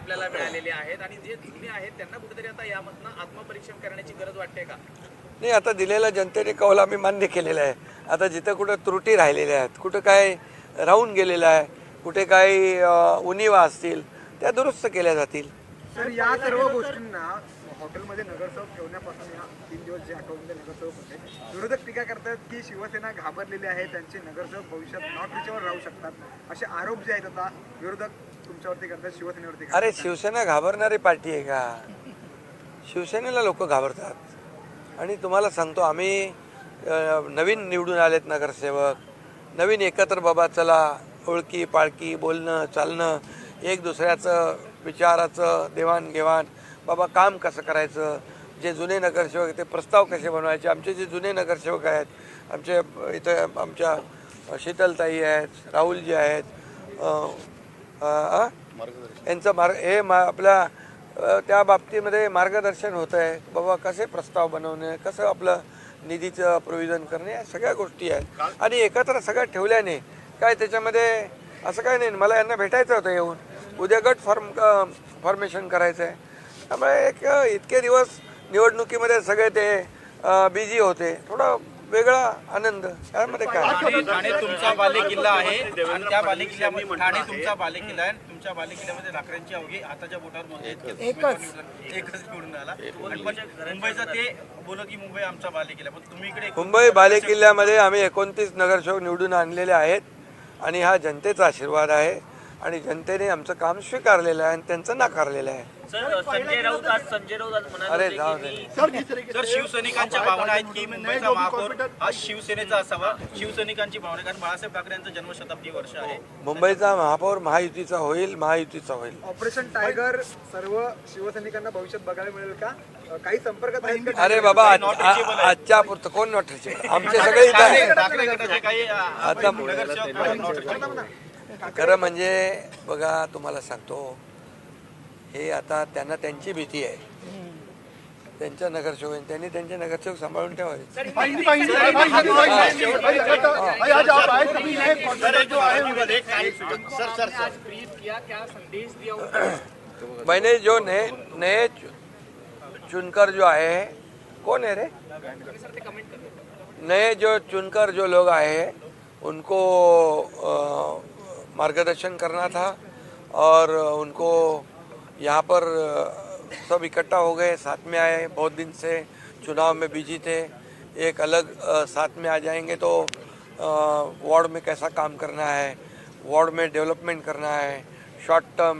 आपल्याला मिळालेले आहेत आणि जे जुने आहेत त्यांना कुठेतरी आता यामधनं आत्मपरीक्षण करण्याची गरज वाटते का? नाही, आता दिलेला जनतेने कौल आम्ही मान्य केलेला आहे. आता जिथं कुठं त्रुटी राहिलेल्या आहेत, कुठं काय राहून गेलेलं आहे, कुठे काही उणिवा असतील त्या दुरुस्त केल्या जातील. सर, या सर्व गोष्टींना हॉटेलमध्ये नगरसेवक ठेवण्यापासून या 3 दिवस जे आठवड्यामध्ये नगरसेवक होते, विरोधक टीका करतात की शिवसेना घाबरलेली आहे, त्यांचे नगरसेवक भविष्यात नॉट रिचवर राहू शकतात, असे आरोप जे आहेत आता विरोधक तुमच्यावरती करतात, शिवसेनेवरती करतात. अरे, शिवसेना घाबरणारी पार्टी आहे का? शिवसेनेला लोक घाबरतात. आणि तुम्हाला सांगतो, आम्ही नवीन निवडून आलेत नगरसेवक, नवीन एकत्र बाबा चला, ओळखी पाळखी, बोलणं चालणं, एक दुसऱ्याचं विचाराचं देवाणघेवाण, बाबा काम कसं करायचं, जे जुने नगरसेवक आहेत ते प्रस्ताव कसे बनवायचे. आमचे जे जुने नगरसेवक आहेत, आमचे इथं आमच्या शीतलताई आहेत, राहुलजी आहेत, यांचं आपल्या त्या बाबतीमध्ये मार्गदर्शन होतं आहे. बाबा कसे प्रस्ताव बनवणे, कसं आपलं निधीचं प्रोव्हिजन करणे, या सगळ्या गोष्टी आहेत. आणि एकत्र सगळं ठेवल्याने काय त्याच्यामध्ये असं काय नाही. मला यांना भेटायचं होतं येऊन, उद्या गट फॉर्मेशन करायचं आहे. त्यामुळे इतके दिवस निवडणुकीमध्ये सगळे ते बिझी होते. थोडा वेगळा आनंद त्यामध्ये काय. ठाणे तुमचा बालेकिल्ला आहे आणि त्या बालेकिल्ल्यामध्ये ठाणे तुमचा बालेकिल्ला आहे. तुमच्या बालेकिल्ल्यामध्ये लाकडांची अवघी हाताच्या बोटावर मोजली एकच निवडून आला. पण मुंबईचं ते बोललं की मुंबई आमचा बालेकिल्ला, पण तुम्ही इकडे मुंबई बालेकिल्ल्यामध्ये आम्ही 29 नगरसेवक निवडून आणलेले आहेत आणि हा जनतेचा आशीर्वाद आहे आणि जनतेने आमचं काम स्वीकारलेलं आहे आणि त्यांचं नाकारलेलं आहे. संजय राऊत अरे जाऊ दे. सर, शिवसैनिकांच्या भावना आहेत की मुंबईचा महापौर हा शिवसेनेचा असावा. शिवसैनिकांची भावना, कारण बाळासाहेब ठाकरे यांचं जन्मशताब्दी वर्ष आहे. मुंबईचा महापौर महायुतीचा होईल, महायुतीचा होईल. ऑपरेशन टायगर सर्व शिवसैनिकांना भविष्यात बघायला मिळेल का? काही संपर्कात आहेत का? अरे बाबा, आजच्या पुरतं कोण नोटीस? आमचे सगळे इथं आहे. ठाकरे गटाचे काही आता खरं म्हणजे बघा, तुम्हाला सांगतो, हे आता त्यांना त्यांची भीती आहे. त्यांच्या नगरसेवक त्यांनी त्यांचे नगरसेवक सांभाळून ठेवावे. मैंने जो नए चुनकर जो आए, कौन है रे, नए जो चुनकर जो लोग आए उनको मार्गदर्शन करना था और उनको यहाँ पर सब इकट्ठा हो गए, साथ में आए. बहुत दिन से चुनाव में बिजी थे. एक अलग साथ में आ जाएंगे तो वार्ड में कैसा काम करना है, वार्ड में डेवलपमेंट करना है, शॉर्ट टर्म